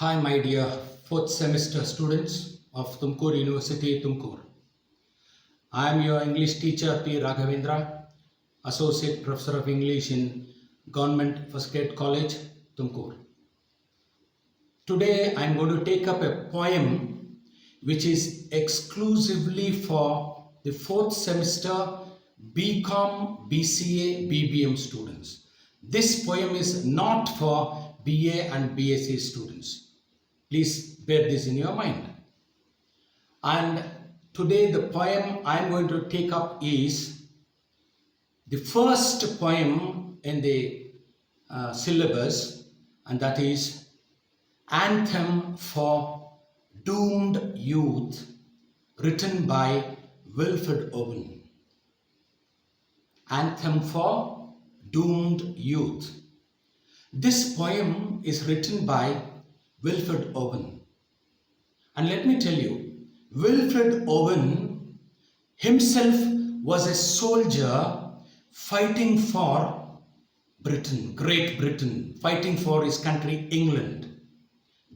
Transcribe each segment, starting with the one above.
Hi, my dear fourth semester students of Tumkur University, Tumkur. I am your English teacher P Raghavendra, Associate Professor of English in Government First Grade College, Tumkur. Today I am going to take up a poem which is exclusively for the fourth semester BCom, BCA, BBM students. This poem is not for BA and BSc students. Please bear this in your mind. And today the poem I am going to take up is the first poem in the syllabus, and that is Anthem for Doomed Youth, written by Wilfred Owen. Anthem for Doomed Youth. This poem is written by Wilfred Owen. And let me tell you, Wilfred Owen himself was a soldier fighting for Britain, Great Britain, fighting for his country, England,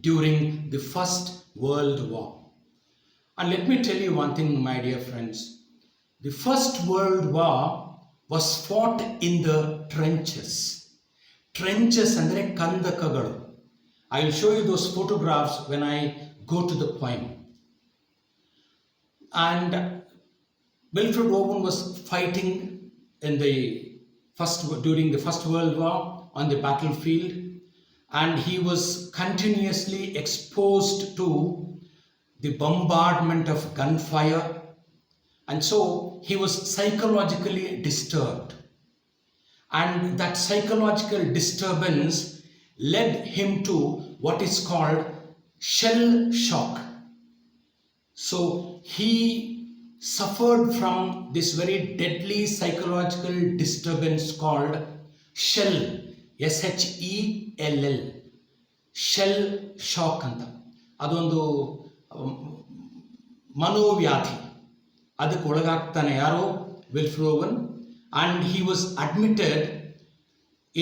during the First World War. And let me tell you one thing, my dear friends. The First World War was fought in the trenches. Trenches andre kandakagalu. I will show you those photographs when I go to the poem. And Wilfred Owen was fighting in during the First World War on the battlefield, and he was continuously exposed to the bombardment of gunfire, and so he was psychologically disturbed. And that psychological disturbance led him to what is called shell shock. So he suffered from this very deadly psychological disturbance called shell, S-H-E-L-L, shell shock anta. ಅದೊಂದು ಮನೋವ್ಯಾಧಿ, ಅದಕ್ಕೆ ಒಳಗಾಗ್ತಾನೆ ಯಾರೋ Wilfred oven. And he was admitted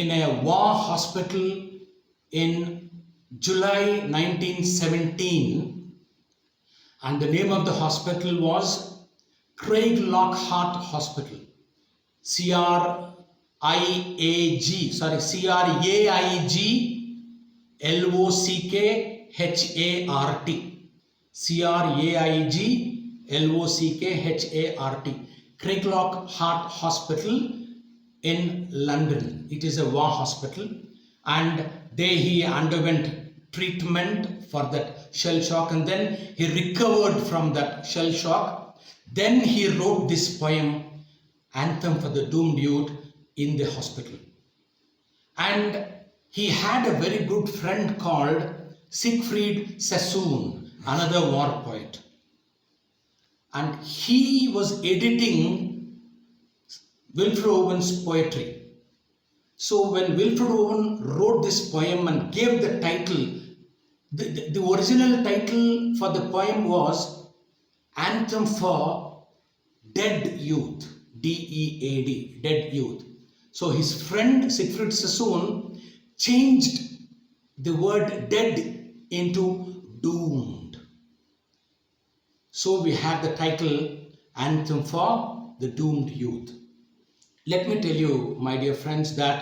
in a war hospital in July 1917, and the name of the hospital was Craig Lockhart Hospital, C-R-A-I-G L-O-C-K-H-A-R-T, C-R-A-I-G-L-O-C-K-H-A-R-T, Craig Lockhart Hospital in London. It is a war hospital, and there he underwent treatment for that shell shock, and then he recovered from that shell shock. Then he wrote this poem, Anthem for the Doomed Youth, in the hospital. And he had a very good friend called Siegfried Sassoon, another war poet. And he was editing Wilfred Owen's poetry. So when Wilfred Owen wrote this poem and gave the title, the original title for the poem was Anthem for Dead Youth, D-E-A-D, Dead Youth. So his friend Siegfried Sassoon changed the word dead into doomed. So we have the title Anthem for the Doomed Youth. Let me tell you, my dear friends, that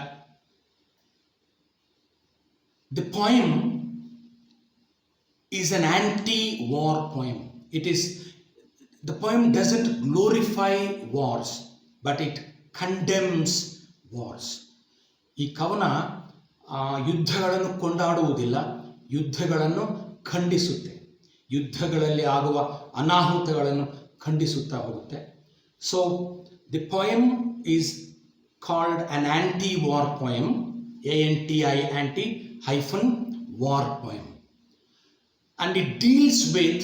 the poem is an anti-war poem. The poem doesn't glorify wars, but it condemns wars. ಈ ಕವನ ಯುದ್ಧಗಳನ್ನು ಕೊಂಡಾಡುವುದಿಲ್ಲ, ಯುದ್ಧಗಳನ್ನು ಖಂಡಿಸುತ್ತೆ, ಯುದ್ಧಗಳಲ್ಲಿ ಆಗುವ ಅನಾಹುತಗಳನ್ನು ಖಂಡಿಸುತ್ತಾ ಹೋಗುತ್ತೆ. So the poem is called an anti-war poem, A-N-T-I, anti-war poem. And it deals with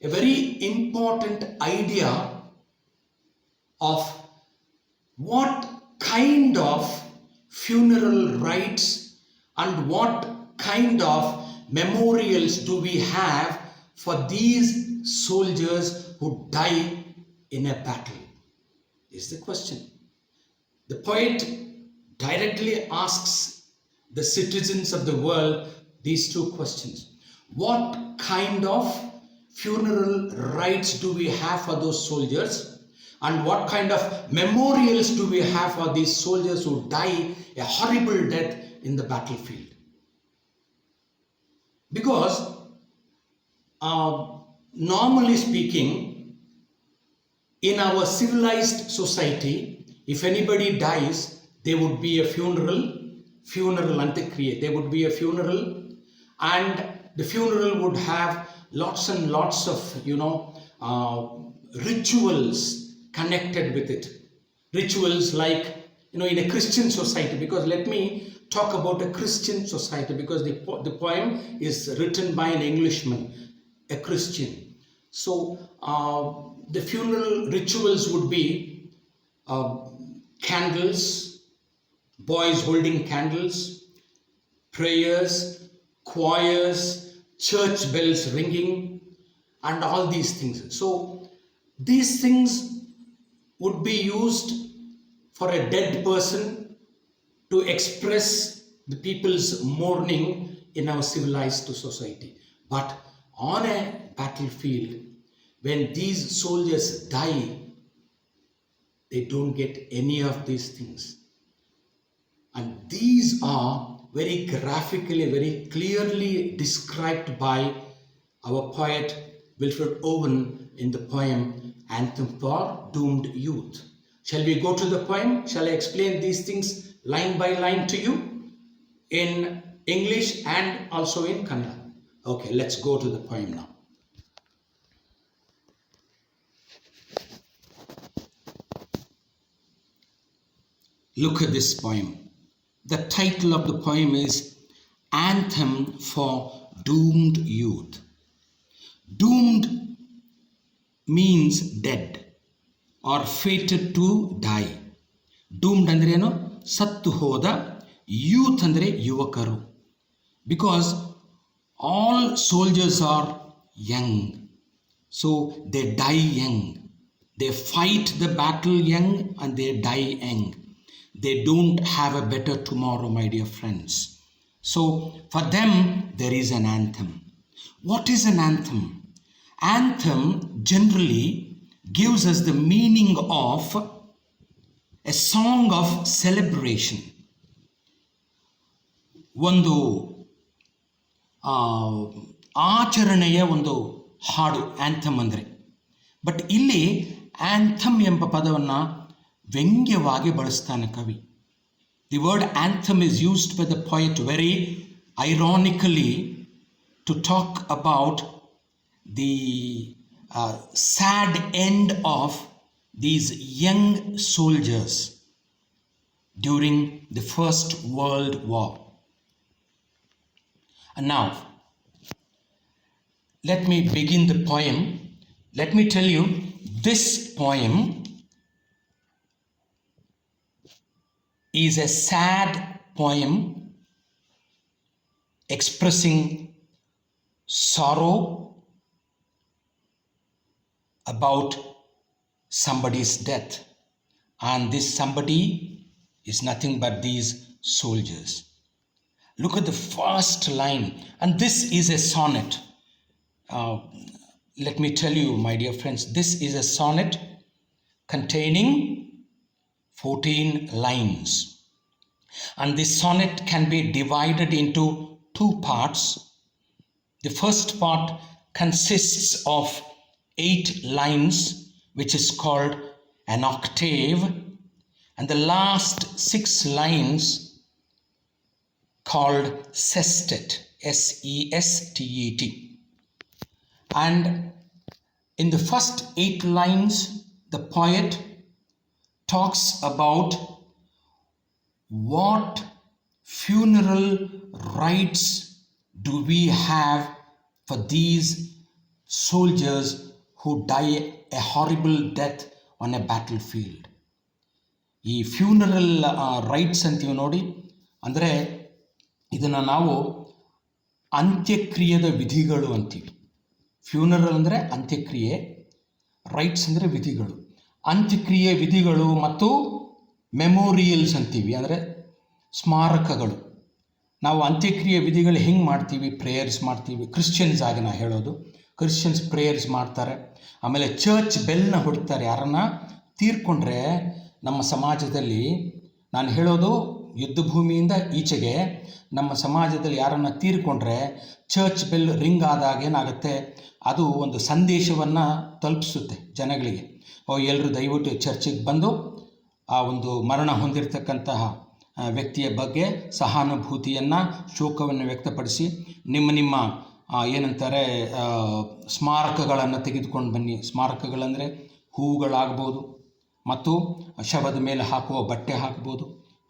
a very important idea of what kind of funeral rites and what kind of memorials do we have for these soldiers who die in a battle, is the question. The poet directly asks the citizens of the world these two questions. What kind of funeral rites do we have for those soldiers? And what kind of memorials do we have for these soldiers who die a horrible death in the battlefield? Because normally speaking, in our civilized society, if anybody dies, there would be a funeral antikriya. There would be a funeral, and the funeral would have lots and lots of, rituals connected with it. Rituals like, in a Christian society, because let me talk about a Christian society, because the poem is written by an Englishman, a Christian. So the funeral rituals would be candles, boys holding candles, prayers, choirs, church bells ringing, and all these things. So these things would be used for a dead person to express the people's mourning in our civilized society. But on a battlefield, when these soldiers die, they don't get any of these things. And these are very graphically, very clearly described by our poet Wilfred Owen in the poem Anthem for Doomed Youth. Shall we go to the poem? Shall I explain these things line by line to you in English and also in Kannada? Okay, let's go to the poem now. Look at this poem. The title of the poem is Anthem for Doomed Youth. Doomed means dead or fated to die. Doomed andre eno sattu hoda, youth andre yuvakaru. Because all soldiers are young, so they die young. They fight the battle young and they die young. They don't have a better tomorrow, my dear friends. So for them, there is an anthem. What is an anthem? Anthem generally gives us the meaning of a song of celebration. ಒಂದು ಆಚರಣೆಯ ಒಂದು ಹಾಡು anthem ಅಂದರೆ. But ಇಲ್ಲಿ anthem ಎಂಬ ಪದವನ್ನು ವ್ಯಂಗ್ಯವಾಗಿ ಬಳಸ್ತಾನೆ ಕವಿ. The word anthem is used by the poet very ironically to talk about the sad end of these young soldiers during the First World War. And now, let me begin the poem. Let me tell you, this poem is a sad poem expressing sorrow about somebody's death, and this somebody is nothing but these soldiers. Look at the first line, and this is a sonnet. Let me tell you, my dear friends, this is a sonnet containing 14 lines, and this sonnet can be divided into two parts. The first part consists of 8 lines, which is called an octave, and the last 6 lines called sestet, S-E-S-T-E-T. And in the first 8 lines, the poet talks about what funeral rites do we have for these soldiers who die a horrible death on a battlefield. ಈ funeral rights ಅಂತೀವಿ ನೋಡಿ, ಅಂದರೆ ಇದನ್ನು ನಾವು ಅಂತ್ಯಕ್ರಿಯೆದ ವಿಧಿಗಳು ಅಂತೀವಿ. Funeral ಅಂದರೆ ಅಂತ್ಯಕ್ರಿಯೆ, rights ಅಂದರೆ ವಿಧಿಗಳು. ಅಂತ್ಯಕ್ರಿಯೆ ವಿಧಿಗಳು ಮತ್ತು ಮೆಮೋರಿಯಲ್ಸ್ ಅಂತೀವಿ, ಅಂದರೆ ಸ್ಮಾರಕಗಳು. ನಾವು ಅಂತ್ಯಕ್ರಿಯೆ ವಿಧಿಗಳು ಹೆಂಗೆ ಮಾಡ್ತೀವಿ, ಪ್ರೇಯರ್ಸ್ ಮಾಡ್ತೀವಿ. ಕ್ರಿಶ್ಚಿಯನ್ಸ್ ಆಗಿ ನಾ ಹೇಳೋದು, ಕ್ರಿಶ್ಚಿಯನ್ಸ್ ಪ್ರೇಯರ್ಸ್ ಮಾಡ್ತಾರೆ. ಆಮೇಲೆ ಚರ್ಚ್ ಬೆಲ್ನ ಹೊಡಿತಾರೆ. ಯಾರನ್ನ ತೀರ್ಕೊಂಡ್ರೆ ನಮ್ಮ ಸಮಾಜದಲ್ಲಿ, ನಾನು ಹೇಳೋದು ಯುದ್ಧ ಭೂಮಿಯಿಂದ ಈಚೆಗೆ ನಮ್ಮ ಸಮಾಜದಲ್ಲಿ ಯಾರನ್ನು ತೀರ್ಕೊಂಡ್ರೆ ಚರ್ಚ್ ಬೆಲ್ ರಿಂಗ್ ಆದಾಗ ಏನಾಗುತ್ತೆ, ಅದು ಒಂದು ಸಂದೇಶವನ್ನು ತಲುಪಿಸುತ್ತೆ ಜನಗಳಿಗೆ. ಎಲ್ಲರೂ ದಯವಿಟ್ಟು ಚರ್ಚಿಗೆ ಬಂದು ಆ ಒಂದು ಮರಣ ಹೊಂದಿರತಕ್ಕಂತಹ ವ್ಯಕ್ತಿಯ ಬಗ್ಗೆ ಸಹಾನುಭೂತಿಯನ್ನು, ಶೋಕವನ್ನು ವ್ಯಕ್ತಪಡಿಸಿ ನಿಮ್ಮ ಏನಂತಾರೆ ಸ್ಮಾರಕಗಳನ್ನು ತೆಗೆದುಕೊಂಡು ಬನ್ನಿ. ಸ್ಮಾರಕಗಳಂದರೆ ಹೂವುಗಳಾಗ್ಬೋದು, ಮತ್ತು ಶವದ ಮೇಲೆ ಹಾಕುವ ಬಟ್ಟೆ ಹಾಕ್ಬೋದು,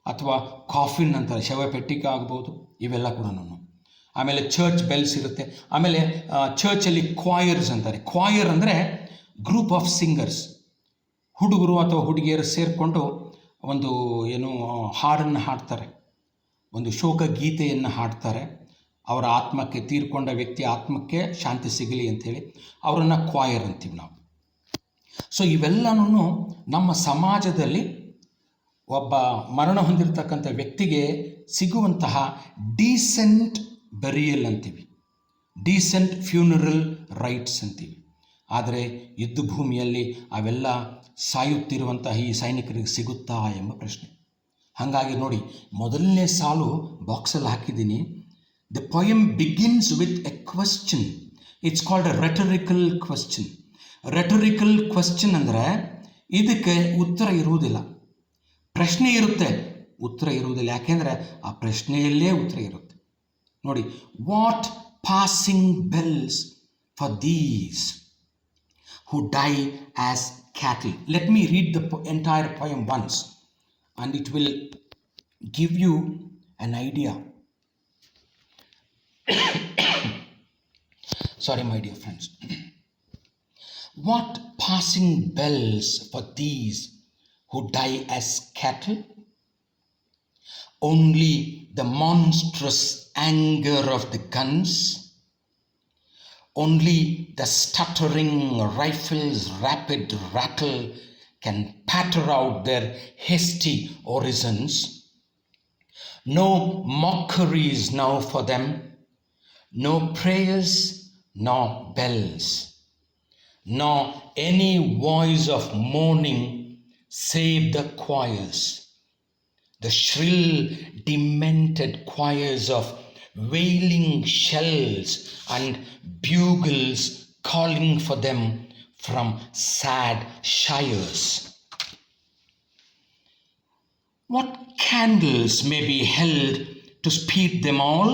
ಅಥವಾ ಕಾಫಿನ್ ಅಂತಾರೆ ಶವಪೆಟ್ಟಿಗೆ ಆಗ್ಬೋದು, ಇವೆಲ್ಲ ಕೂಡ. ಆಮೇಲೆ ಚರ್ಚ್ ಬೆಲ್ಸ್ ಇರುತ್ತೆ. ಆಮೇಲೆ ಚರ್ಚಲ್ಲಿ ಕ್ವಾಯರ್ಸ್ ಅಂತಾರೆ. ಕ್ವಾಯರ್ ಅಂದರೆ ಗ್ರೂಪ್ ಆಫ್ ಸಿಂಗರ್ಸ್, ಹುಡುಗರು ಅಥವಾ ಹುಡುಗಿಯರು ಸೇರಿಕೊಂಡು ಒಂದು ಹಾಡನ್ನು ಹಾಡ್ತಾರೆ, ಒಂದು ಶೋಕ ಗೀತೆಯನ್ನು ಹಾಡ್ತಾರೆ. ಅವರ ಆತ್ಮಕ್ಕೆ, ತೀರ್ಕೊಂಡ ವ್ಯಕ್ತಿಯ ಆತ್ಮಕ್ಕೆ ಶಾಂತಿ ಸಿಗಲಿ ಅಂಥೇಳಿ ಅವರನ್ನು ಕ್ವಾಯರ್ ಅಂತೀವಿ ನಾವು. ಸೊ ಇವೆಲ್ಲನೂ ನಮ್ಮ ಸಮಾಜದಲ್ಲಿ ಒಬ್ಬ ಮರಣ ಹೊಂದಿರತಕ್ಕಂಥ ವ್ಯಕ್ತಿಗೆ ಸಿಗುವಂತಹ ಡೀಸೆಂಟ್ ಬೆರಿಯಲ್ ಅಂತೀವಿ, ಡೀಸೆಂಟ್ ಫ್ಯೂನರಲ್ ರೈಟ್ಸ್ ಅಂತೀವಿ. ಆದರೆ ಯುದ್ಧ ಭೂಮಿಯಲ್ಲಿ ಅವೆಲ್ಲ ಸಾಯುತ್ತಿರುವಂತಹ ಈ ಸೈನಿಕರಿಗೆ ಸಿಗುತ್ತಾ ಎಂಬ ಪ್ರಶ್ನೆ. ಹಾಗಾಗಿ ನೋಡಿ, ಮೊದಲನೇ ಸಾಲು ಬಾಕ್ಸಲ್ಲಿ ಹಾಕಿದ್ದೀನಿ. The poem begins with A question. It's called a ರೆಟರಿಕಲ್ question. ರೆಟರಿಕಲ್ question ಅಂದರೆ ಇದಕ್ಕೆ ಉತ್ತರ ಇರುವುದಿಲ್ಲ, ಪ್ರಶ್ನೆ ಇರುತ್ತೆ, ಉತ್ತರ ಇರುವುದಿಲ್ಲ. ಯಾಕೆಂದರೆ ಆ ಪ್ರಶ್ನೆಯಲ್ಲೇ ಉತ್ತರ ಇರುತ್ತೆ. ನೋಡಿ, what passing bells for these who die as cattle. Let me read the entire poem once and it will give you an idea. Sorry, my dear friends. What passing bells for these who die as cattle? Only the monstrous anger of the guns, only the stuttering rifles' rapid rattle can patter out their hasty orisons. No mockeries now for them, no prayers, nor bells, nor any voice of mourning save the choirs, the shrill, demented choirs of wailing shells and bugles calling for them from sad shires. What candles may be held to speed them all?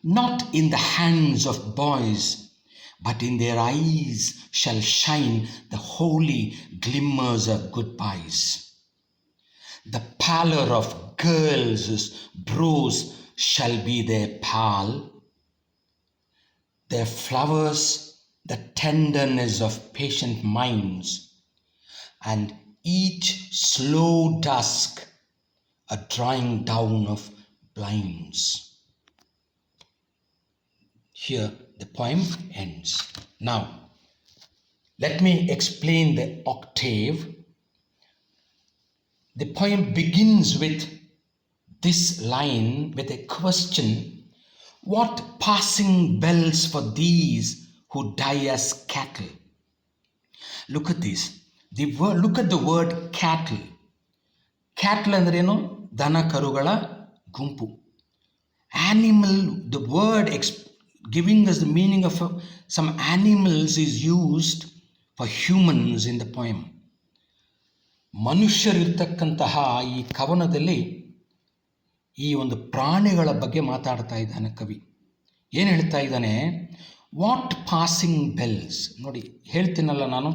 Not in the hands of boys, but in their eyes shall shine the holy glimmers of goodbyes. The pallor of girls' brows shall be their pall, their flowers the tenderness of patient minds, and each slow dusk a drawing down of blinds. Here the poem ends. Now let me explain the octave. The poem begins with this line with a question. What passing bells for these who die as cattle? Look at this. Look at the word cattle. Cattle ಅಂದ್ರೇನು? ದನ ಕರುಗಳ ಗುಂಪು. Animal, the word giving us the meaning of some animals is used for humans in the poem. ಮನುಷ್ಯರಿರ್ತಕ್ಕಂತಹ ಈ ಕವನದಲ್ಲಿ ಈ ಒಂದು ಪ್ರಾಣಿಗಳ ಬಗ್ಗೆ ಮಾತಾಡ್ತಾ ಇದ್ದಾನೆ ಕವಿ. ಏನು ಹೇಳ್ತಾ ಇದ್ದಾನೆ? What passing bells. ನೋಡಿ, ಹೇಳ್ತೀನಲ್ಲ ನಾನು,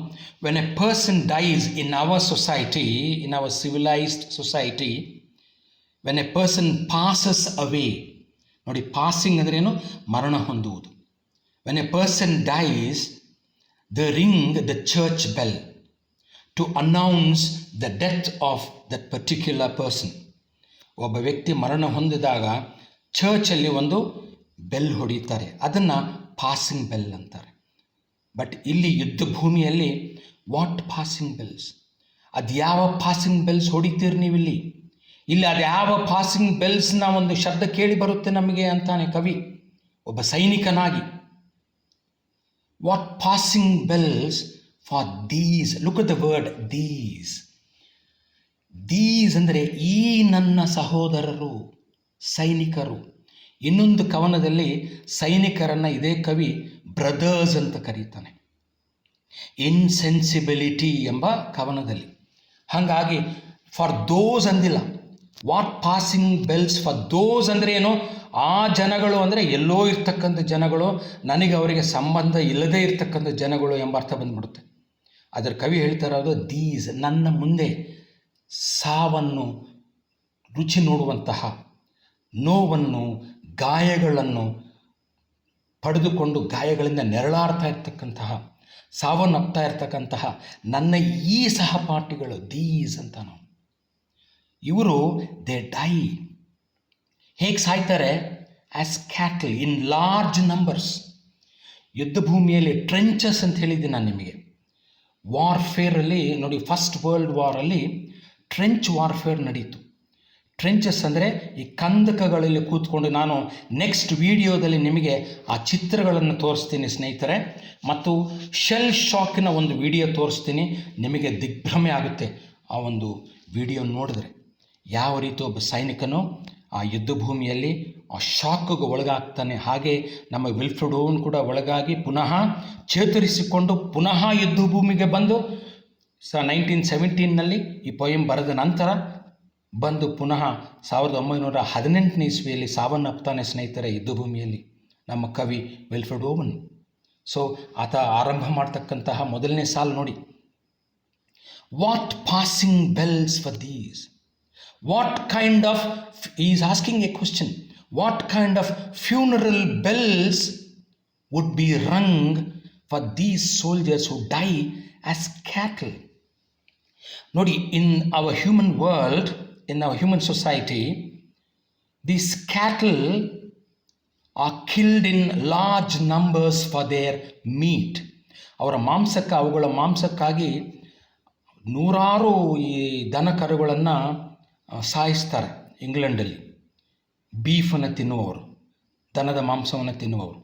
when A person dies in our society, in our civilised society, when A person passes ಅವೇ. ನೋಡಿ, ಪಾಸಿಂಗ್ ಅಂದ್ರೇನು? ಮರಣ ಹೊಂದುವುದು. When A person dies, the ring the church bell to announce the death of that particular person. ಒಬ್ಬ ವ್ಯಕ್ತಿ ಮರಣ ಹೊಂದಿದಾಗ ಚರ್ಚಲ್ಲಿ ಒಂದು bell ಹೊಡಿತಾರೆ, ಅದನ್ನು ಪಾಸಿಂಗ್ ಬೆಲ್ ಅಂತಾರೆ. ಬಟ್ ಇಲ್ಲಿ ಯುದ್ಧ ಭೂಮಿಯಲ್ಲಿ ವಾಟ್ ಪಾಸಿಂಗ್ ಬೆಲ್ಸ್? ಅದು ಯಾವ ಪಾಸಿಂಗ್ ಬೆಲ್ಸ್ ಹೊಡಿತೀರಿ ನೀವಿಲ್ಲಿ? ಇಲ್ಲಿ ಅದ್ಯಾವ ಪಾಸಿಂಗ್ ಬೆಲ್ಸ್ನ ಒಂದು ಶಬ್ದ ಕೇಳಿ ಬರುತ್ತೆ ನಮಗೆ ಅಂತಾನೆ ಕವಿ, ಒಬ್ಬ ಸೈನಿಕನಾಗಿ. What passing bells for these, look at the word these. These ಅಂದರೆ ಈ ನನ್ನ ಸಹೋದರರು, ಸೈನಿಕರು. ಇನ್ನೊಂದು ಕವನದಲ್ಲಿ ಸೈನಿಕರನ್ನು ಇದೇ ಕವಿ ಬ್ರದರ್ಸ್ ಅಂತ ಕರೀತಾನೆ, ಇನ್ಸೆನ್ಸಿಬಿಲಿಟಿ ಎಂಬ ಕವನದಲ್ಲಿ. ಹಾಗಾಗಿ ಫಾರ್ ದೋಸ್ ಅಂದಿಲ್ಲ, what passing bells for those ಅಂದರೆ ಏನು, ಆ ಜನಗಳು ಅಂದರೆ ಎಲ್ಲೋ ಇರ್ತಕ್ಕಂಥ ಜನಗಳು, ನನಗೆ ಅವರಿಗೆ ಸಂಬಂಧ ಇಲ್ಲದೇ ಇರ್ತಕ್ಕಂಥ ಜನಗಳು ಎಂಬ ಅರ್ಥ ಬಂದ್ಬಿಡುತ್ತೆ. ಅದರ ಕವಿ ಹೇಳ್ತಾ ಇರೋದು ದೀಸ್, ನನ್ನ ಮುಂದೆ ಸಾವನ್ನು ರುಚಿ ನೋಡುವಂತಹ, ನೋವನ್ನು, ಗಾಯಗಳನ್ನು ಪಡೆದುಕೊಂಡು ಗಾಯಗಳಿಂದ ನೆರಳಾಡ್ತಾ ಇರ್ತಕ್ಕಂತಹ, ಸಾವನ್ನಪ್ತಾ ಇರ್ತಕ್ಕಂತಹ ನನ್ನ ಈ ಸಹಪಾಠಿಗಳು ದೀಸ್ ಅಂತ ನಾವು. ಇವರು ದೇ ಡೈ. ಹೇಗೆ ಸಾಯ್ತಾರೆ? ಆ್ಯಸ್ ಕ್ಯಾಟಲ್ ಇನ್ ಲಾರ್ಜ್ ನಂಬರ್ಸ್. ಯುದ್ಧ ಭೂಮಿಯಲ್ಲಿ ಟ್ರೆಂಚಸ್ ಅಂತ ಹೇಳಿದ್ದೀನಿ ನಾನು ನಿಮಗೆ. ವಾರ್ಫೇರಲ್ಲಿ ನೋಡಿ, ಫಸ್ಟ್ ವರ್ಲ್ಡ್ ವಾರಲ್ಲಿ ಟ್ರೆಂಚ್ ವಾರ್ಫೇರ್ ನಡೀತು. ಟ್ರೆಂಚಸ್ ಅಂದರೆ ಈ ಕಂದಕಗಳಲ್ಲಿ ಕೂತ್ಕೊಂಡು, ನಾನು ನೆಕ್ಸ್ಟ್ ವಿಡಿಯೋದಲ್ಲಿ ನಿಮಗೆ ಆ ಚಿತ್ರಗಳನ್ನು ತೋರಿಸ್ತೀನಿ ಸ್ನೇಹಿತರೆ, ಮತ್ತು ಶೆಲ್ ಶಾಕಿನ ಒಂದು ವಿಡಿಯೋ ತೋರಿಸ್ತೀನಿ. ನಿಮಗೆ ದಿಗ್ಭ್ರಮೆ ಆಗುತ್ತೆ ಆ ಒಂದು ವಿಡಿಯೋ ನೋಡಿದ್ರೆ, ಯಾವ ರೀತಿ ಒಬ್ಬ ಸೈನಿಕನು ಆ ಯುದ್ಧ ಭೂಮಿಯಲ್ಲಿ ಆ ಶಾಕ್ಗೆ ಒಳಗಾಗ್ತಾನೆ. ಹಾಗೆ ನಮ್ಮ ವಿಲ್ಫ್ರೆಡ್ ಓವನ್ ಕೂಡ ಒಳಗಾಗಿ ಪುನಃ ಚೇತರಿಸಿಕೊಂಡು ಪುನಃ ಯುದ್ಧ ಭೂಮಿಗೆ ಬಂದು 1917ನಲ್ಲಿ ಈ ಪೊಯಮ್ ಬರೆದ ನಂತರ ಬಂದು ಪುನಃ 1918ನೇ ಇಸ್ವಿಯಲ್ಲಿ ಸಾವನ್ನಪ್ತಾನೆ ಸ್ನೇಹಿತರೆ ಯುದ್ಧ ಭೂಮಿಯಲ್ಲಿ ನಮ್ಮ ಕವಿ ವಿಲ್ಫ್ರೆಡ್ ಓವನ್. ಸೊ ಆತ ಆರಂಭ ಮಾಡ್ತಕ್ಕಂತಹ ಮೊದಲನೇ ಸಾಲು ನೋಡಿ, what passing bells for these, what kind of, is asking A question, what kind of funeral bells would be Rang for these soldiers who dye as cattle. ನೋಡಿ, in our human world, in our human society, these cattle are killed in large numbers for their meat. ಅವರ ಮಾಂಸಕ್ಕೆ, ಅವುಗಳ ಮಾಂಸಕ್ಕಾಗಿ ನೂರಾರು ಈ ದನ ಕರುಗಳನ್ನು ಸಾಯಿಸ್ತಾರೆ ಇಂಗ್ಲೆಂಡಲ್ಲಿ. ಬೀಫನ್ನು ತಿನ್ನುವವರು, ದನದ ಮಾಂಸವನ್ನು ತಿನ್ನುವವರು.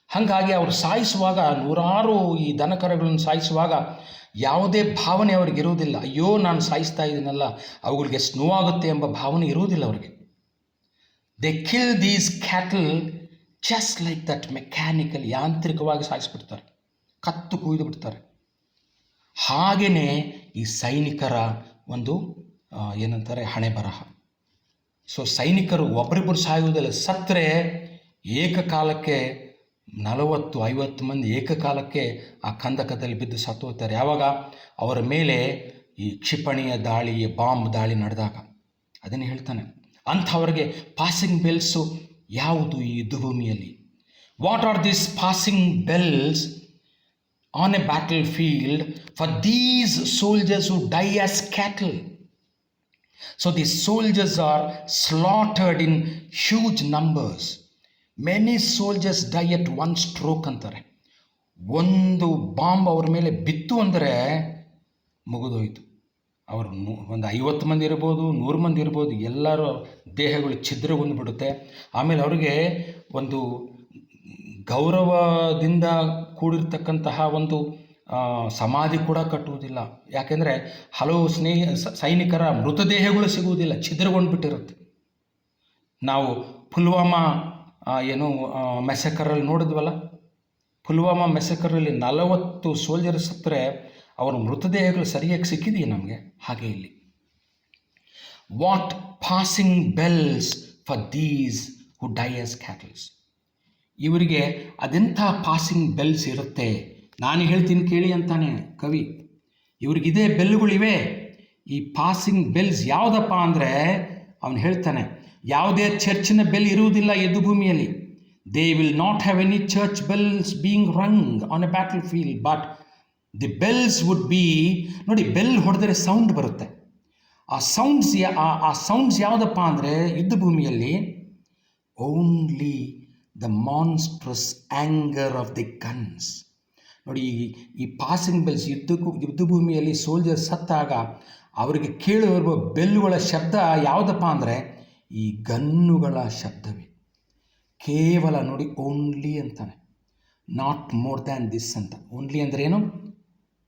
ಹಾಗಾಗಿ ಅವರು ಸಾಯಿಸುವಾಗ, ನೂರಾರು ಈ ದನ ಕರುಗಳನ್ನು ಸಾಯಿಸುವಾಗ ಯಾವುದೇ ಭಾವನೆ ಅವ್ರಿಗೆ ಇರುವುದಿಲ್ಲ. ಅಯ್ಯೋ ನಾನು ಸಾಯಿಸ್ತಾ ಇದ್ದೀನಲ್ಲ, ಅವುಗಳಿಗೆ ಎಷ್ಟು ನೋವಾಗುತ್ತೆ ಎಂಬ ಭಾವನೆ ಇರುವುದಿಲ್ಲ ಅವರಿಗೆ. They kill these cattle just like that, mechanical, ಯಾಂತ್ರಿಕವಾಗಿ ಸಾಯಿಸ್ಬಿಡ್ತಾರೆ, ಕತ್ತು ಕುಯ್ದು ಬಿಡ್ತಾರೆ. ಹಾಗೆಯೇ ಈ ಸೈನಿಕರ ಒಂದು ಏನಂತಾರೆ ಹಣೆ ಬರಹ. ಸೊ ಸೈನಿಕರು ಒಬ್ಬರಿಬ್ಬರು ಸಾಯುವುದಿಲ್ಲ, ಸತ್ತರೆ ಏಕಕಾಲಕ್ಕೆ 40-50 ಮಂದಿ ಏಕಕಾಲಕ್ಕೆ ಆ ಕಂದಕದಲ್ಲಿ ಬಿದ್ದು ಸತ್ತು ಹೋಗ್ತಾರೆ. ಯಾವಾಗ ಅವರ ಮೇಲೆ ಈ ಕ್ಷಿಪಣಿಯ ದಾಳಿ, ಬಾಂಬ್ ದಾಳಿ ನಡೆದಾಗ. ಅದನ್ನು ಹೇಳ್ತಾನೆ. ಅಂಥವ್ರಿಗೆ ಪಾಸಿಂಗ್ ಬೆಲ್ಸು ಯಾವುದು ಈ ಯುದ್ಧ ಭೂಮಿಯಲ್ಲಿ? What are this passing bells on A battle field for these soldiers who dye as cattle? So these soldiers are ಸ್ಲಾಟರ್ಡ್ in huge numbers. Many soldiers dye at one stroke ಅಂತಾರೆ. ಒಂದು ಬಾಂಬ್ ಅವ್ರ ಮೇಲೆ ಬಿತ್ತು ಅಂದರೆ ಮುಗಿದೋಯ್ತು. ಅವರು ಒಂದು 50 ಮಂದಿ ಇರ್ಬೋದು, 100 ಮಂದಿ ಇರ್ಬೋದು, ಎಲ್ಲರ ದೇಹಗಳು ಛಿದ್ರಗೊಂಡ್ಬಿಡುತ್ತೆ. ಆಮೇಲೆ ಅವರಿಗೆ ಒಂದು ಗೌರವದಿಂದ ಕೂಡಿರ್ತಕ್ಕಂತಹ ಒಂದು ಸಮಾಧಿ ಕೂಡ ಕಟ್ಟುವುದಿಲ್ಲ. ಯಾಕೆಂದರೆ ಹಲವು ಸೈನಿಕರ ಮೃತದೇಹಗಳು ಸಿಗುವುದಿಲ್ಲ, ಛಿದ್ರಗೊಂಡ್ಬಿಟ್ಟಿರುತ್ತೆ. ನಾವು ಪುಲ್ವಾಮಾ ಮೆಸಕರಲ್ಲಿ ನೋಡಿದ್ವಲ್ಲ, ಪುಲ್ವಾಮಾ ಮೆಸಕರಲ್ಲಿ 40 ಸೋಲ್ಜರ್ಸ್ ಸತ್ತರೆ ಅವರ ಮೃತದೇಹಗಳು ಸರಿಯಾಗಿ ಸಿಕ್ಕಿದೆಯೇ ನಮಗೆ? ಹಾಗೆ ಇಲ್ಲಿ what passing bells for these ಹು ಡೈ ಆಸ್ ಕ್ಯಾಟಲ್ಸ್. ಇವರಿಗೆ ಅದೆಂಥ ಪಾಸಿಂಗ್ ಬೆಲ್ಸ್ ಇರುತ್ತೆ, ನಾನು ಹೇಳ್ತೀನಿ ಕೇಳಿ ಅಂತಾನೆ ಕವಿ. ಇವ್ರಿಗಿದೇ ಬೆಲ್ಲುಗಳಿವೆ. ಈ ಪಾಸಿಂಗ್ ಬೆಲ್ಸ್ ಯಾವುದಪ್ಪ ಅಂದರೆ ಅವನು ಹೇಳ್ತಾನೆ, ಯಾವುದೇ ಚರ್ಚಿನ ಬೆಲ್ ಇರುವುದಿಲ್ಲ ಯುದ್ಧ ಭೂಮಿಯಲ್ಲಿ. They will not have any church bells being Rang on A battle field, but the bells would be, ನೋಡಿ ಬೆಲ್ ಹೊಡೆದರೆ ಸೌಂಡ್ ಬರುತ್ತೆ. ಆ ಸೌಂಡ್ಸ್ ಯಾವುದಪ್ಪ ಅಂದರೆ ಯುದ್ಧ ಭೂಮಿಯಲ್ಲಿ only the ಮಾನ್ಸ್ಟ್ರಸ್ anger of the guns. ನೋಡಿ ಈ ಪಾಸಿಂಗ್ ಬೆಲ್ಸ್ ಯುದ್ಧ ಭೂಮಿಯಲ್ಲಿ ಸೋಲ್ಜರ್ಸ್ ಸತ್ತಾಗ ಅವರಿಗೆ ಕೇಳಿರುವ ಬೆಲ್ಲುಗಳ ಶಬ್ದ ಯಾವುದಪ್ಪ ಅಂದರೆ ಈ ಗನ್ನುಗಳ ಶಬ್ದವೇ. ಕೇವಲ ನೋಡಿ, ಓನ್ಲಿ ಅಂತಾನೆ, ನಾಟ್ ಮೋರ್ ದ್ಯಾನ್ ದಿಸ್ ಅಂತ. ಓನ್ಲಿ ಅಂದರೆ ಏನು?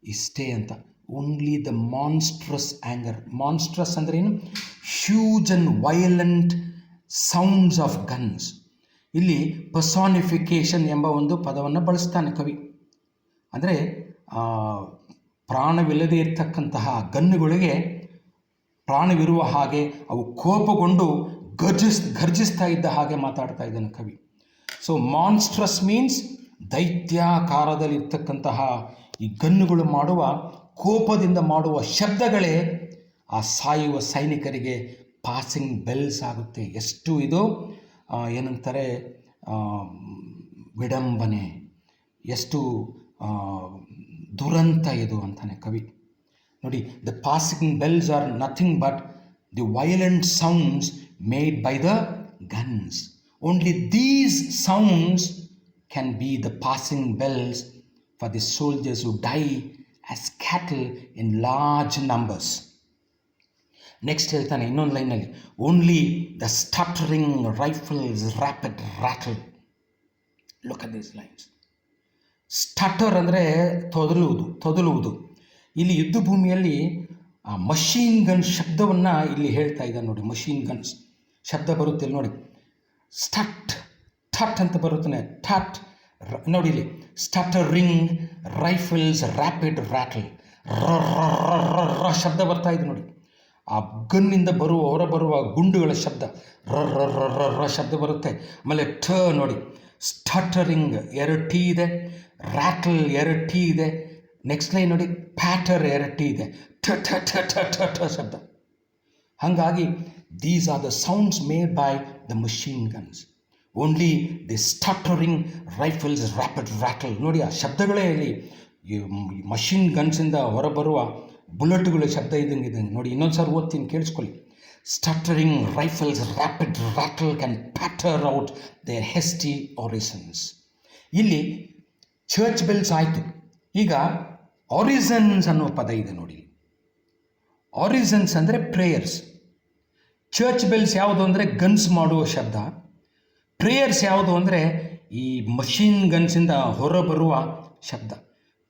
ಇಷ್ಟೇ ಅಂತ. Only the ಮಾನ್ಸ್ಟ್ರಸ್ anger. ಮಾನ್ಸ್ಟ್ರಸ್ ಅಂದರೆ ಏನು? Huge and violent sounds of guns. ಇಲ್ಲಿ ಪರ್ಸಾನಿಫಿಕೇಶನ್ ಎಂಬ ಒಂದು ಪದವನ್ನು ಬಳಸ್ತಾನೆ ಕವಿ. ಅಂದರೆ ಪ್ರಾಣವಿಲ್ಲದೆ ಇರತಕ್ಕಂತಹ ಗನ್ನುಗಳಿಗೆ ಪ್ರಾಣವಿರುವ ಹಾಗೆ ಅವು ಕೋಪಗೊಂಡು ಘರ್ಜಿಸ್ತಾ ಇದ್ದ ಹಾಗೆ ಮಾತಾಡ್ತಾ ಇದ್ದಾನೆ ಕವಿ. ಸೊ ಮಾನ್ಸ್ಟ್ರಸ್ ಮೀನ್ಸ್ ದೈತ್ಯಾಕಾರದಲ್ಲಿರ್ತಕ್ಕಂತಹ ಈ ಗನ್ನುಗಳು ಮಾಡುವ, ಕೋಪದಿಂದ ಮಾಡುವ ಶಬ್ದಗಳೇ ಆ ಸಾಯುವ ಸೈನಿಕರಿಗೆ ಪಾಸಿಂಗ್ ಬೆಲ್ಸ್ ಆಗುತ್ತೆ. ಎಷ್ಟು ಇದು ಏನಂತಾರೆ, ವಿಡಂಬನೆ, ಎಷ್ಟು ದುರಂತ ಇದು ಅಂತಾನೆ ಕವಿ. ನೋಡಿ, the passing bells R nothing but the violent sounds made by the guns. Only these sounds can be the passing bells for the soldiers ಹು ಡೈ ಆಸ್ ಕ್ಯಾಟಲ್ ಇನ್ ಲಾರ್ಜ್ ನಂಬರ್ಸ್. ನೆಕ್ಸ್ಟ್ ಹೇಳ್ತಾನೆ ಇನ್ನೊಂದು ಲೈನಲ್ಲಿ, only the stuttering rifles rapid rattle. Look at these lines. ಸ್ಟಟರ್ ಅಂದರೆ ತೊದಲುವುದು. ಇಲ್ಲಿ ಯುದ್ಧ ಭೂಮಿಯಲ್ಲಿ machine gun ಶಬ್ದವನ್ನು ಇಲ್ಲಿ ಹೇಳ್ತಾ ಇದ್ದಾನೆ ನೋಡಿ. ಮಷೀನ್ ಗನ್ಸ್ ಶಬ್ದ ಬರುತ್ತೆ ಇಲ್ಲಿ ನೋಡಿ. ಸ್ಟಟ್ ಥಟ್ ಅಂತ ಬರುತ್ತಾನೆ. ಥಟ್ ನೋಡಿ ಇಲ್ಲಿ, ಸ್ಟಟರಿಂಗ್ ರೈಫಲ್ಸ್ ರ್ಯಾಪಿಡ್ ರಾಟಲ್. ಶಬ್ದ ಬರ್ತಾ ಇದೆ ನೋಡಿ. ಆ ಗನ್ನಿಂದ ಹೊರಬರುವ ಗುಂಡುಗಳ ಶಬ್ದ, ಶಬ್ದ ಬರುತ್ತೆ. ಆಮೇಲೆ ನೋಡಿ, ಸ್ಟಟರಿಂಗ್ 2 ಟಿ ಇದೆ, ರ್ಯಾಟಲ್ 2 ಟಿ ಇದೆ. ನೆಕ್ಸ್ಟ್ ಲೈನ್ ನೋಡಿ, ಪ್ಯಾಟರ್ 2 ಟಿ ಇದೆ, ಠ ಶಬ್ದ. ಹಾಗಾಗಿ these are the sounds made by the machine guns. Only the stuttering rifles rapid rattle. ನೋಡಿ, ಆ ಶಬ್ದಗಳೇ ಇಲ್ಲಿ ಮಷೀನ್ ಗನ್ಸಿಂದ ಹೊರಬರುವ ಬುಲೆಟ್ಗಳ ಶಬ್ದ ಇದ್ದಂಗೆ ನೋಡಿ. ಇನ್ನೊಂದು ಸಾರಿ ಓದ್ತೀನಿ, ಕೇಳಿಸ್ಕೊಳ್ಳಿ. ಸ್ಟಟರಿಂಗ್ rifles rapid rattle can patter out there ಹೆಸ್ಟಿ ಆರಿಸನ್ಸ್. ಇಲ್ಲಿ ಚರ್ಚ್ ಬೆಲ್ಸ್ ಆಯಿತು. ಈಗ ಆರಿಸನ್ಸ್ ಅನ್ನೋ ಪದ ಇದೆ ನೋಡಿ. ಆರಿಸನ್ಸ್ ಅಂದರೆ ಪ್ರೇಯರ್ಸ್. ಚರ್ಚ್ ಬೆಲ್ಸ್ ಯಾವುದು ಅಂದರೆ ಗನ್ಸ್ ಮಾಡುವ ಶಬ್ದ. ಪ್ರೇಯರ್ಸ್ ಯಾವುದು ಅಂದರೆ ಈ ಮಷೀನ್ ಗನ್ಸಿಂದ ಹೊರಬರುವ ಶಬ್ದ.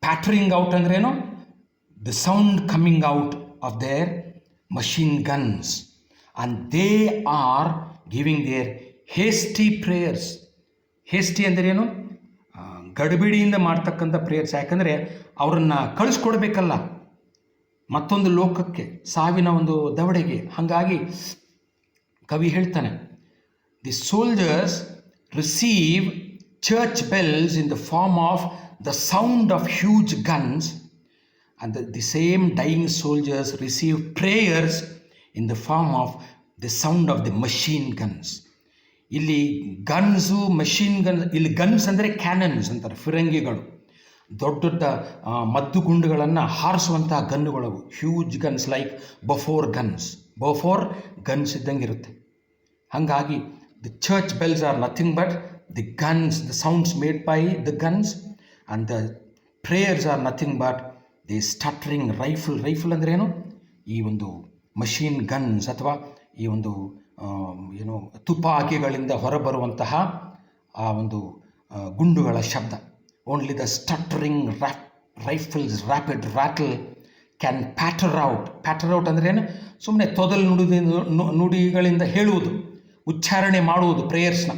ಪ್ಯಾಟರಿಂಗ್ ಔಟ್ ಅಂದ್ರೇನು? The sound coming out of their machine guns, and they are giving their hasty prayers. Hasty ಅಂದ್ರೇನು? ಗಡಿಬಿಡಿಯಿಂದ ಮಾಡ್ತಕ್ಕಂಥ ಪ್ರೇಯರ್ಸ್. ಯಾಕಂದರೆ ಅವರನ್ನು ಕಳಿಸ್ಕೊಡ್ಬೇಕಲ್ಲ ಮತ್ತೊಂದು ಲೋಕಕ್ಕೆ, ಸಾವಿನ ಒಂದು ದವಡೆಗೆ. ಹಾಗಾಗಿ ಕವಿ ಹೇಳ್ತಾನೆ, the soldiers receive church bells in the form of the sound of huge guns, and the same dying soldiers receive prayers in the form of the sound of the machine guns. ಇಲ್ಲಿ guns, machine guns, ಇಲ್ಲಿ guns ಅಂದರೆ cannons ಅಂತಾರೆ, ಫಿರಂಗಿಗಳು, ದೊಡ್ಡ ದೊಡ್ಡ ಮದ್ದುಗುಂಡುಗಳನ್ನು ಹಾರಿಸುವಂತಹ ಗನ್ನುಗಳವು. Huge guns like buffer guns ಇದ್ದಂಗೆ ಇರುತ್ತೆ. ಹಾಗಾಗಿ the church bells R nothing but the guns, the sounds made by the guns, and the prayers R nothing but the ಸ್ಟಟರಿಂಗ್ rifle ಅಂದ್ರೇನು? ಈ ಒಂದು ಮಷೀನ್ ಗನ್ಸ್ ಅಥವಾ ಈ ಒಂದು ತುಪಾಕಿಗಳಿಂದ ಹೊರಬರುವಂತಹ ಆ ಒಂದು ಗುಂಡುಗಳ ಶಬ್ದ. Only the stuttering rifles rapid rattle can patter out ಅಂದ್ರೇನು? ಸುಮ್ಮನೆ ನುಡಿಗಳಿಂದ ಹೇಳುವುದು, ಉಚ್ಚಾರಣೆ ಮಾಡುವುದು ಪ್ರೇಯರ್ಸ್ನ.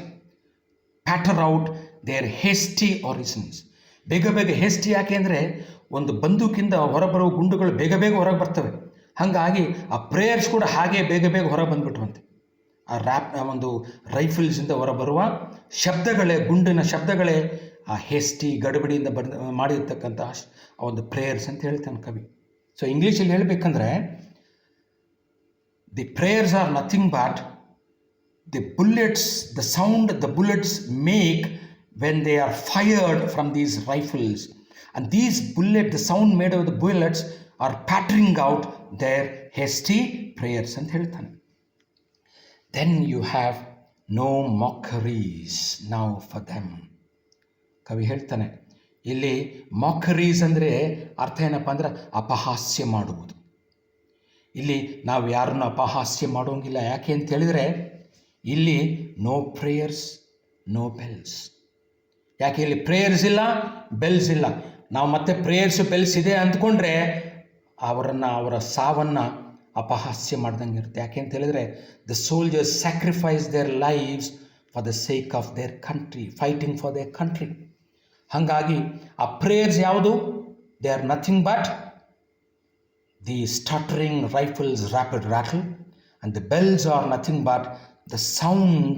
Patter out their hasty orisons. ಬೇಗ ಹೇಸ್ಟಿ ಯಾಕೆ ಅಂದರೆ ಒಂದು ಬಂದೂಕಿಂದ ಹೊರಬರುವ ಗುಂಡುಗಳು ಬೇಗ ಹೊರಗೆ ಬರ್ತವೆ. ಹಾಗಾಗಿ ಆ ಪ್ರೇಯರ್ಸ್ ಕೂಡ ಹಾಗೆ ಬೇಗ ಹೊರಗೆ ಬಂದುಬಿಟ್ರುವಂತೆ. ಆ ಒಂದು ರೈಫಲ್ಸಿಂದ ಹೊರಬರುವ ಶಬ್ದಗಳೇ, ಗುಂಡಿನ ಶಬ್ದಗಳೇ ಆ ಹೇಸ್ಟಿ, ಗಡಿಬಿಡಿಯಿಂದ ಮಾಡಿರ್ತಕ್ಕಂಥ ಆ ಒಂದು ಪ್ರೇಯರ್ಸ್ ಅಂತ ಹೇಳ್ತಾನೆ ಕವಿ. ಸೊ ಇಂಗ್ಲೀಷಲ್ಲಿ ಹೇಳಬೇಕಂದ್ರೆ, the prayers R nothing but the bullets, the sound the bullets make when they are fired from these rifles, and these the sound made of the bullets are pattering out their hasty prayers ಅಂತ ಹೇಳ್ತಾನೆ. Then you have no mockeries now for them. ಕವಿ ಹೇಳ್ತಾನೆ ಇಲ್ಲಿ ಮಾಕರೀಸ್ ಅಂದರೆ ಅರ್ಥ ಏನಪ್ಪ ಅಂದರೆ ಅಪಹಾಸ್ಯ ಮಾಡುವುದು. ಇಲ್ಲಿ ನಾವು ಯಾರನ್ನು ಅಪಹಾಸ್ಯ ಮಾಡೋಂಗಿಲ್ಲ. ಯಾಕೆ ಅಂತ ಹೇಳಿದರೆ ಇಲ್ಲಿ ನೋ ಪ್ರೇಯರ್ಸ್, ನೋ ಬೆಲ್ಸ್. ಯಾಕೆ ಇಲ್ಲಿ ಪ್ರೇಯರ್ಸ್ ಇಲ್ಲ, ಬೆಲ್ಸ್ ಇಲ್ಲ. ನಾವು ಮತ್ತೆ ಪ್ರೇಯರ್ಸ್ ಬೆಲ್ಸ್ ಇದೆ ಅಂದ್ಕೊಂಡ್ರೆ ಅವರ ಸಾವನ್ನು ಅಪಹಾಸ್ಯ ಮಾಡ್ದಂಗೆ ಇರುತ್ತೆ. ಯಾಕೆ ಅಂತ ಹೇಳಿದರೆ the soldiers sacrifice their lives for the sake of their country, fighting for their country. ಹಾಗಾಗಿ ಆ ಪ್ರೇಯರ್ಸ್ ಯಾವುದು? They are nothing but the stuttering rifles rapid rattle, and the bells are nothing but the sound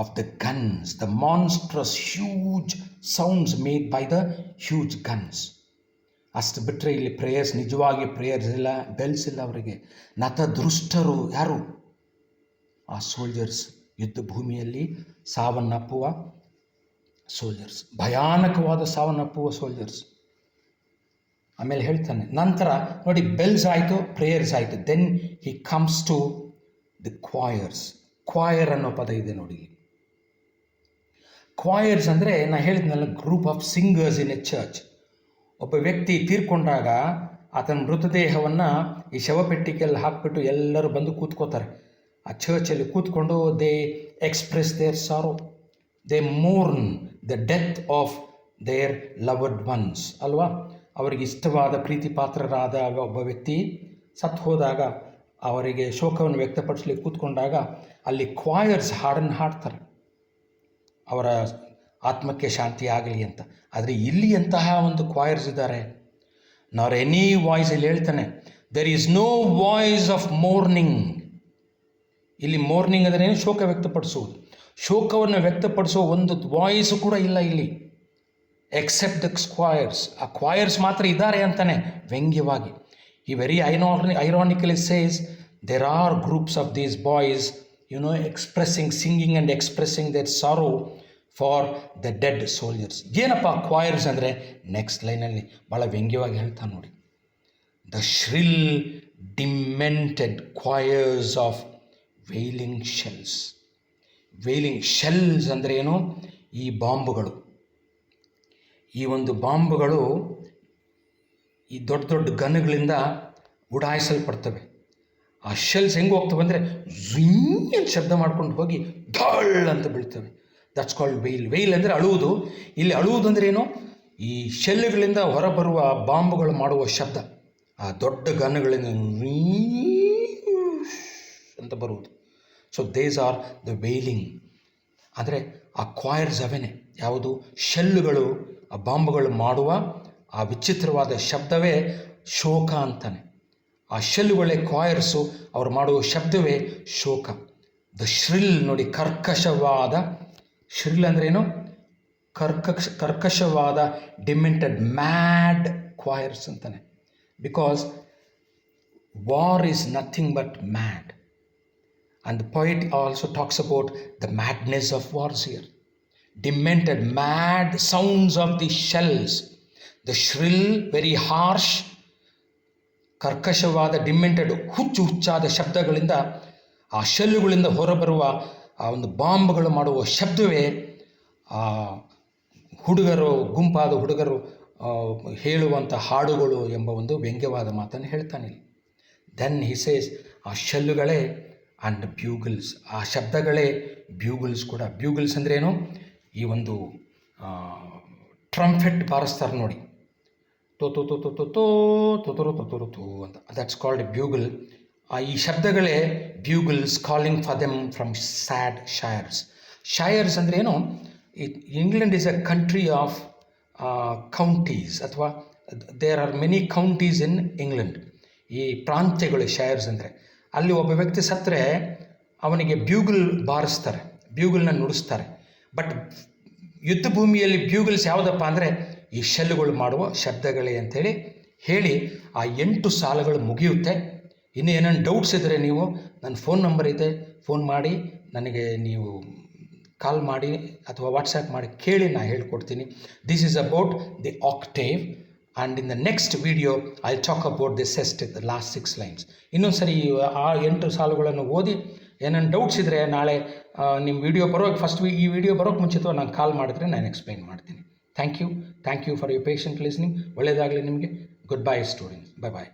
of the guns, the monstrous huge sounds made by the huge guns. ಅಷ್ಟು ಬಿಟ್ಟರೆ ಇಲ್ಲಿ prayers, ನಿಜವಾಗಿ prayers ಇಲ್ಲ, bells ಇಲ್ಲ ಅವರಿಗೆ. ನತದೃಷ್ಟರು ಯಾರು? ಆ soldiers, ಯುದ್ಧ ಭೂಮಿಯಲ್ಲಿ ಸಾವನ್ನಪ್ಪುವ ಸೋಲ್ಜರ್ಸ್, ಭಯಾನಕವಾದ ಸಾವನ್ನಪ್ಪುವ ಸೋಲ್ಜರ್ಸ್. ಆಮೇಲೆ ಹೇಳ್ತಾನೆ ನಂತರ ನೋಡಿ, ಬೆಲ್ಸ್ ಆಯಿತು, ಪ್ರೇಯರ್ಸ್ ಆಯಿತು. Then he comes to the choirs. Choir ಅನ್ನೋ ಪದ ಇದೆ ನೋಡಿ. ಕ್ವಾಯರ್ಸ್ ಅಂದರೆ ನಾನು ಹೇಳಿದ್ನಲ್ಲ, group of singers in a church. ಒಬ್ಬ ವ್ಯಕ್ತಿ ತೀರ್ಕೊಂಡಾಗ ಆತನ ಮೃತದೇಹವನ್ನು ಈ ಶವಪೆಟ್ಟಿಗೆಯಲ್ಲಿ ಹಾಕಿಬಿಟ್ಟು ಎಲ್ಲರೂ ಬಂದು ಕೂತ್ಕೋತಾರೆ. ಆ ಚರ್ಚಲ್ಲಿ ಕೂತ್ಕೊಂಡು they express their sorrow, they mourn the death of their loved ones ಅಲ್ವಾ. ಅವರಿಗೆ ಇಷ್ಟವಾದ ಪ್ರೀತಿ ಪಾತ್ರರಾದ ಒಬ್ಬ ವ್ಯಕ್ತಿ ಸತ್ತು ಹೋದಾಗ ಅವರಿಗೆ ಶೋಕವನ್ನು ವ್ಯಕ್ತಪಡಿಸಲಿಕ್ಕೆ ಕೂತ್ಕೊಂಡಾಗ ಅಲ್ಲಿ ಕ್ವಾಯರ್ಸ್ ಹಾಡನ್ನು ಹಾಡ್ತಾರೆ, ಅವರ ಆತ್ಮಕ್ಕೆ ಶಾಂತಿ ಆಗಲಿ ಅಂತ. ಆದರೆ ಇಲ್ಲಿ ಎಂತಹ ಒಂದು ಕ್ವಾಯರ್ಸ್ ಇದ್ದಾರೆ. ನಾರ್ ಎನಿ ವಾಯ್ಸ್, ಇಲ್ಲಿ ಹೇಳ್ತಾನೆ there is no voice of mourning. ಇಲ್ಲಿ ಮೋರ್ನಿಂಗ್ ಅಂದರೆ ಶೋಕ ವ್ಯಕ್ತಪಡಿಸುವುದು. ಶೋಕವನ್ನು ವ್ಯಕ್ತಪಡಿಸುವ ಒಂದು ವಾಯ್ಸು ಕೂಡ ಇಲ್ಲ ಇಲ್ಲಿ, ಎಕ್ಸೆಪ್ಟ್ ದ ಕ್ವಾಯರ್ಸ್. ಆ ಕ್ವಾಯರ್ಸ್ ಮಾತ್ರ ಇದ್ದಾರೆ ಅಂತಾನೆ ವ್ಯಂಗ್ಯವಾಗಿ. ಈ very ironically says there are groups of these boys expressing, singing and expressing their sorrow for the dead soldiers. ಏನಪ್ಪ ಕ್ವಾಯರ್ಸ್ ಅಂದರೆ? ನೆಕ್ಸ್ಟ್ ಲೈನಲ್ಲಿ ಭಾಳ ವ್ಯಂಗ್ಯವಾಗಿ ಹೇಳ್ತಾನೆ ನೋಡಿ. The shrill demented choirs of wailing shells. Wailing shells ಅಂದರೆ ಏನು? ಈ ಬಾಂಬುಗಳು, ಈ ಒಂದು ಬಾಂಬುಗಳು ಈ ದೊಡ್ಡ ದೊಡ್ಡ ಗನ್ಗಳಿಂದ ಉಡಾಯಿಸಲ್ಪಡ್ತವೆ. ಆ ಶೆಲ್ಸ್ ಹೆಂಗೆ ಹೋಗ್ತವೆ ಅಂದರೆ ಝಿಂಗ್ ಅಂತ ಶಬ್ದ ಮಾಡ್ಕೊಂಡು ಹೋಗಿ ಢಳ್ ಅಂತ ಬೀಳ್ತವೆ. That's called veil. ವೇಲ್ ಅಂದರೆ ಅಳುವುದು. ಇಲ್ಲಿ ಅಳುವುದು ಅಂದರೆ ಏನು? ಈ ಶೆಲ್ಗಳಿಂದ ಹೊರಬರುವ ಬಾಂಬುಗಳು ಮಾಡುವ ಶಬ್ದ, ಆ ದೊಡ್ಡ ಗನ್ಗಳಿಂದ ಅಂತ ಬರುವುದು. So these are the wailing. ಅಂದರೆ ಆ ಕ್ವಾಯರ್ಸ್ ಅವೇನೆ. ಯಾವುದು? ಶೆಲ್ಲುಗಳು, ಆ ಬಾಂಬುಗಳು ಮಾಡುವ ಆ ವಿಚಿತ್ರವಾದ ಶಬ್ದವೇ ಶೋಕ ಅಂತಾನೆ. ಆ ಶೆಲ್ಲುಗಳೇ ಕ್ವಾಯರ್ಸು, ಅವ್ರು ಮಾಡುವ ಶಬ್ದವೇ ಶೋಕ. ದ ಶ್ರಿಲ್ ನೋಡಿ, ಕರ್ಕಶವಾದ. ಶ್ರಿಲ್ ಅಂದರೆ ಏನು? ಕರ್ಕಶವಾದ, ಡಿಮೆಂಟೆಡ್, ಮ್ಯಾಡ್ ಕ್ವಾಯರ್ಸ್ ಅಂತಾನೆ. Because war is nothing but mad. And the poet also talks about the madness of wars here. Demented, mad sounds of the shells. The shrill, very harsh, ಕರ್ಕಶವಾದ, ಡಿಮೆಂಟೆಡ್, ಹುಚ್ಚಾದ ಶಬ್ದಗಳಿಂದ, ಆ ಶೆಲ್ಲುಗಳಿಂದ ಹೊರಬರುವ ಆ ಒಂದು ಬಾಂಬ್ಗಳು ಮಾಡುವ ಶಬ್ದವೇ ಆ ಹುಡುಗರು, ಗುಂಪಾದ ಹುಡುಗರು ಹೇಳುವಂಥ ಹಾಡುಗಳು ಎಂಬ ಒಂದು ವ್ಯಂಗ್ಯವಾದ ಮಾತನ್ನು ಹೇಳ್ತಾನೆ. ದೆನ್ ಹಿ ಸೇಸ್, ಆ ಶೆಲ್ಲುಗಳೇ ಆ್ಯಂಡ್ ಬ್ಯೂಗಲ್ಸ್, ಆ ಶಬ್ದಗಳೇ ಬ್ಯೂಗಲ್ಸ್ ಕೂಡ. ಬ್ಯೂಗಲ್ಸ್ ಅಂದರೆ ಏನು? ಈ ಒಂದು ಟ್ರಂಫೆಟ್ ಬಾರಿಸ್ತಾರೆ ನೋಡಿ, ತೋ ತೋ ತೋ ತೋ ತೋ ತೋ ತೊತರು ತೊತರು ತೋ ಅಂತ. That's called bugle. ಈ ಶಬ್ದಗಳೇ bugles, calling for them from sad shires. Shires ಅಂದರೆ ಏನು? England is a country of counties, ಅಥವಾ there are many counties in England. ಈ ಪ್ರಾಂತ್ಯಗಳು ಶೈರ್ಸ್ ಅಂದರೆ. ಅಲ್ಲಿ ಒಬ್ಬ ವ್ಯಕ್ತಿ ಸತ್ತರೆ ಅವನಿಗೆ ಬ್ಯೂಗಲ್ ಬಾರಿಸ್ತಾರೆ, ಬ್ಯೂಗಲ್ನ ನುಡಿಸ್ತಾರೆ. ಬಟ್ ಯುದ್ಧ ಭೂಮಿಯಲ್ಲಿ ಬ್ಯೂಗಲ್ಸ್ ಯಾವುದಪ್ಪ ಅಂದರೆ ಈ ಶೆಲ್ಲುಗಳು ಮಾಡುವ ಶಬ್ದಗಳೇ ಅಂಥೇಳಿ ಹೇಳಿ ಆ 8 ಸಾಲುಗಳು ಮುಗಿಯುತ್ತೆ. ಇನ್ನೂ ಏನೇನು ಡೌಟ್ಸ್ ಇದ್ದರೆ ನೀವು ನನ್ನ ಫೋನ್ ನಂಬರ್ ಇದೆ, ಫೋನ್ ಮಾಡಿ ನನಗೆ ನೀವು ಕಾಲ್ ಮಾಡಿ ಅಥವಾ ವಾಟ್ಸಪ್ ಮಾಡಿ ಕೇಳಿ, ನಾನು ಹೇಳ್ಕೊಡ್ತೀನಿ. This is about the octave. And in the next video I talk about the sestet, the last 6 lines. ಇನ್ನೊಂದು ಸರಿ ಆ 8 ಸಾಲುಗಳನ್ನು ಓದಿ ಏನೇನು ಡೌಟ್ಸ್ ಇದ್ದರೆ ನಾಳೆ ನಿಮ್ಮ ವಿಡಿಯೋ ಬರೋಕ್ಕೆ, ಫಸ್ಟ್ ಈ ವಿಡಿಯೋ ಬರೋಕ್ಕೆ ಮುಂಚಿತವಾಗಿ ನಾನು ಕಾಲ್ ಮಾಡಿದ್ರೆ ನಾನು ಎಕ್ಸ್ಪ್ಲೈನ್ ಮಾಡ್ತೀನಿ. Thank you for your patient listening. ಒಳ್ಳೆಯದಾಗಲಿ ನಿಮಗೆ. Good bye students. ಬೈ ಬಾಯ್.